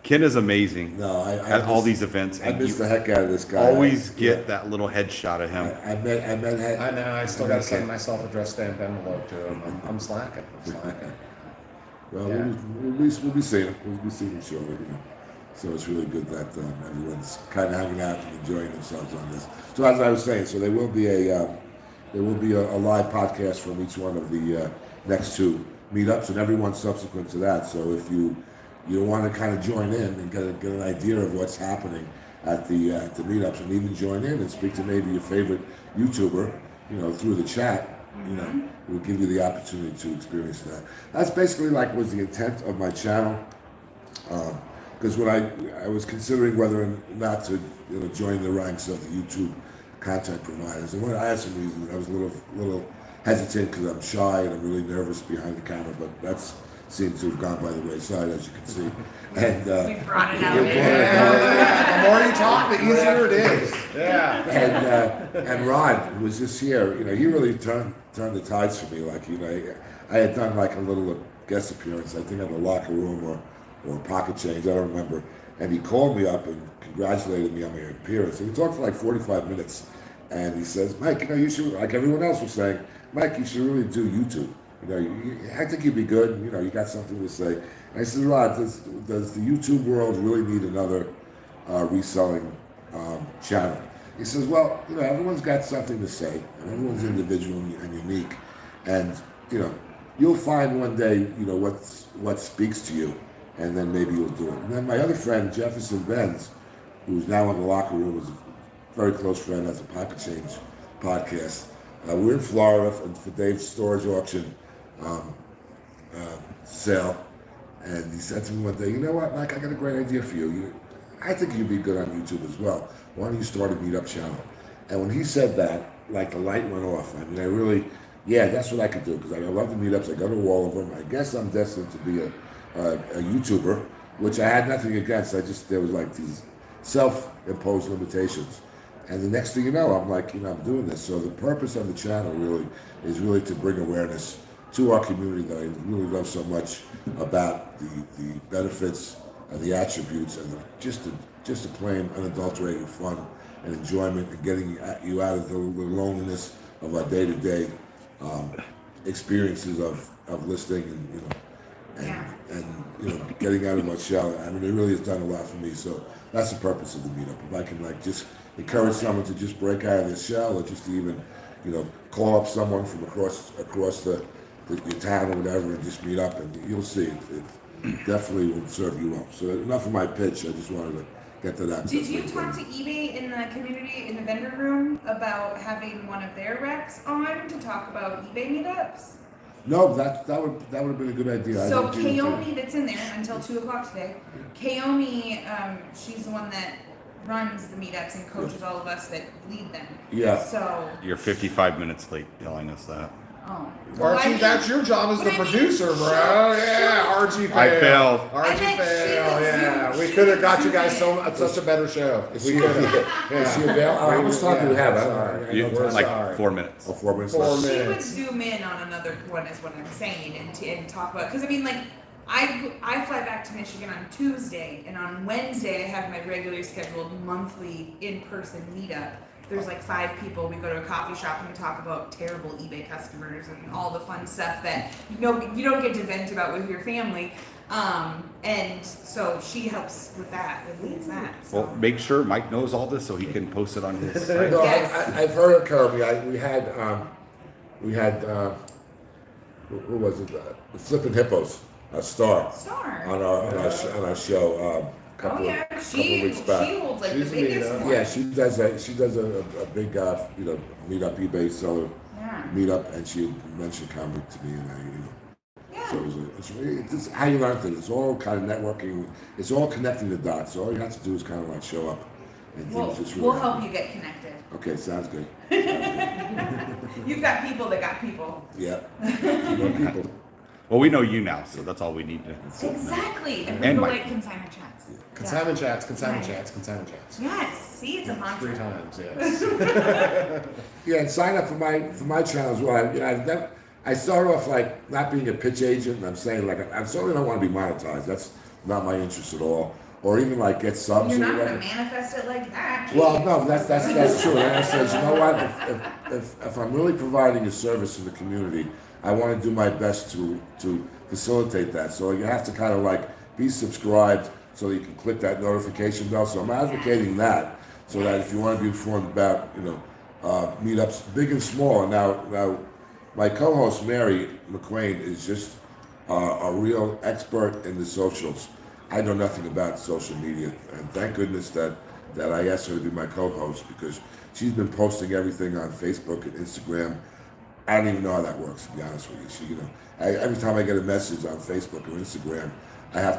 Ken is amazing No, I at all miss- these events, I and miss you the heck out of this guy. always get that little headshot of him. I met. I know, I still got to send myself a dress stamp envelope to him. I'm slacking. Well, Yeah. we'll be seeing him. We'll be seeing him shortly. You know. So it's really good that everyone's kind of hanging out and enjoying themselves on this. So as I was saying, so there will be a live podcast from each one of the next two meetups and everyone subsequent to that. So if you want to kind of join in and get an idea of what's happening at the meetups and even join in and speak to maybe your favorite YouTuber, you know, through the chat, you know, we'll give you the opportunity to experience that. That's basically like was the intent of my channel. Because when I was considering whether or not to join the ranks of the YouTube content providers, and I had some reasons. I was a little hesitant because I'm shy and I'm really nervous behind the camera, but that's seems to have gone by the wayside, as you can see. And We brought it out. The more you talk, the easier it is. Yeah. and Rod, who was just here, you know, he really turned the tides for me. Like, you know, I had done like a little guest appearance, I think at the locker room or Pocket Change, I don't remember. And he called me up and congratulated me on my appearance. And we talked for like 45 minutes. And he says, Mike, you know, you should, like everyone else was saying, Mike, you should really do YouTube. You know, I think you'd be good. You know, you got something to say. And I said, Rod, does the YouTube world really need another reselling channel? He says, well, you know, everyone's got something to say, and everyone's individual and unique. And, you know, you'll find one day, you know, what speaks to you. and then maybe you'll do it. And then my other friend, Jefferson Benz, who's now in the locker room, is a very close friend, has a Pocket Change podcast. We're in Florida for Dave's storage auction sale, and he said to me one day, you know what, Mike, I got a great idea for you. I think you'd be good on YouTube as well. Why don't you start a Meetup channel? And when he said that, like the light went off. I mean, I really, yeah, that's what I could do, because I love the Meetups. I go to all of them. I guess I'm destined to be a YouTuber, which I had nothing against. There was like these self-imposed limitations. And the next thing you know, I'm like, I'm doing this. So the purpose of the channel really is to bring awareness to our community that I really love so much about the benefits and the attributes and just the plain unadulterated fun and enjoyment and getting you out of the loneliness of our day-to-day experiences of listing and getting out of my shell. I mean, it really has done a lot for me. So that's the purpose of the Meetup. If I can just encourage someone to just break out of their shell, or just to even call up someone from across your town or whatever, and just meet up, and you'll see it definitely will serve you well. So enough of my pitch. I just wanted to get to that. Did you talk to eBay in the community, in the vendor room, about having one of their reps on to talk about eBay meetups? No, that would have been a good idea. So Kaomi, that's in there until 2 o'clock today. Kaomi, she's the one that runs the meetups and coaches all of us that lead them. Yeah. So. You're 55 minutes late telling us that. Oh. Archie, that's your job as the producer, bro. Yeah, Archie failed. I failed. Archie I meant failed. she Yeah, was we could have got you guys such a better show. Is We she could have. available? I was talking to her. Sorry. You, We're like sorry. 4 minutes. 4 minutes. 4 left. She would minutes. zoom in on another one, is what I'm saying, and talk about, because I mean, like, I fly back to Michigan on Tuesday, and on Wednesday I have my regularly scheduled monthly in-person meetup. There's like 5 people. We go to a coffee shop and we talk about terrible eBay customers and all the fun stuff that you don't get to vent about with your family. And so she helps with that, and leads that. So. Well, make sure Mike knows all this so he can post it on his site. No, Yes. I've heard of Kirby. We had who was it? The Flippin' Hippos, a star on our show. Couple of weeks back. She holds like She's the biggest one. Yeah, she does a big Meetup eBay seller meetup, and she mentioned comedy to me, and so it's how you learn things. It's all kind of networking. It's all connecting the dots. So all you have to do is kind of like show up, and things just really We'll help happen. you get connected. Okay, sounds good. You've got people that got people. Yeah, more people. Well, we know you now, so that's all we need to. Exactly. And And people Mike. like consignment chats. Consignment chats, consignment chats, consignment chats. Yes. See, it's a 3 mantra. times, yes. Yeah, and sign up for my channel as well. I started off like not being a pitch agent, and I'm saying like I certainly don't want to be monetized. That's not my interest at all. Or even like get subs You're or not whatever. going to manifest it like that. Well, no, that's true. And I said, you know what? If I'm really providing a service to the community, I want to do my best to facilitate that. So you have to kind of like be subscribed so that you can click that notification bell. So I'm advocating that, so that if you want to be informed about meetups, big and small. And now my co-host Mary McQuain is just a real expert in the socials. I know nothing about social media, and thank goodness that I asked her to be my co-host, because she's been posting everything on Facebook and Instagram. I don't even know how that works, to be honest with you. Every time I get a message on Facebook or Instagram,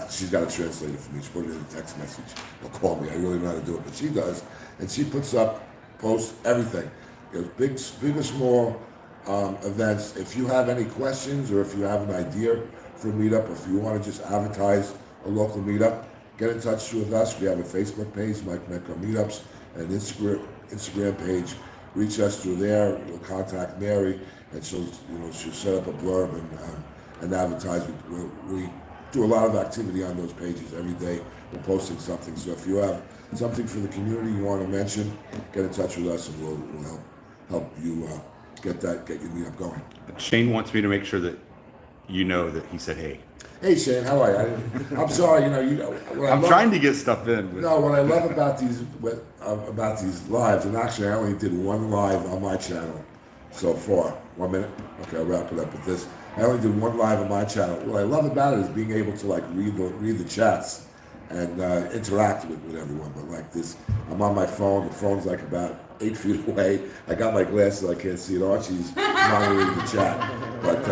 she's got to translate it for me. She put it in a text message or call me. I really don't know how to do it, but she does, and she posts everything, big or small events. If you have any questions, or if you have an idea for a meetup, or if you want to just advertise a local meetup, get in touch with us. We have a Facebook page, MikeMetco MeetUps, and an Instagram page. Reach us through there. You'll contact Mary, and she'll set up a blurb and advertise. We do a lot of activity on those pages every day. We're posting something. So if you have something for the community you want to mention, get in touch with us, and we'll help you get your meetup going. Shane wants me to make sure that you know that he said, hey. Hey Shane, how are you? I'm sorry. I'm trying to get stuff in. No, what I love about these lives, and actually I only did one live on my channel, so far. 1 minute? Okay, I'll wrap it up with this. I only did one live on my channel. What I love about it is being able to like read the chats and interact with everyone. But like this, I'm on my phone. The phone's like about 8 feet away. I got my glasses. I can't see it. Archie's monitoring the chat. But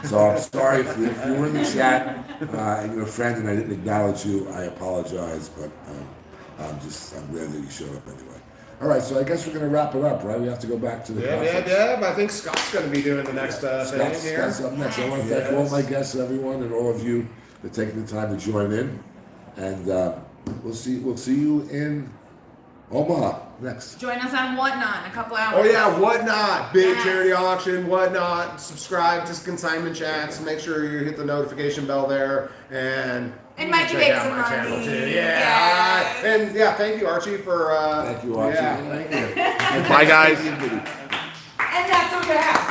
so I'm sorry if you were in the chat and you're a friend and I didn't acknowledge you. I apologize, but I'm glad that you showed up anyway. All right, so I guess we're gonna wrap it up, right? We have to go back to the conference. But I think Scott's going to be doing the next thing here. Scott's up next. I want to thank all my guests, everyone, and all of you for taking the time to join in. And we'll see you in Omaha next. Join us on Whatnot in a couple hours. Oh yeah, Whatnot, big charity auction, Whatnot. Subscribe to Consignment Chats. Make sure you hit the notification bell there, and Mikey check makes out some my channel money. too. Yes. And yeah, thank you Archie for. Thank you, Archie. Yeah, thank you. Bye, guys. And that's a wrap.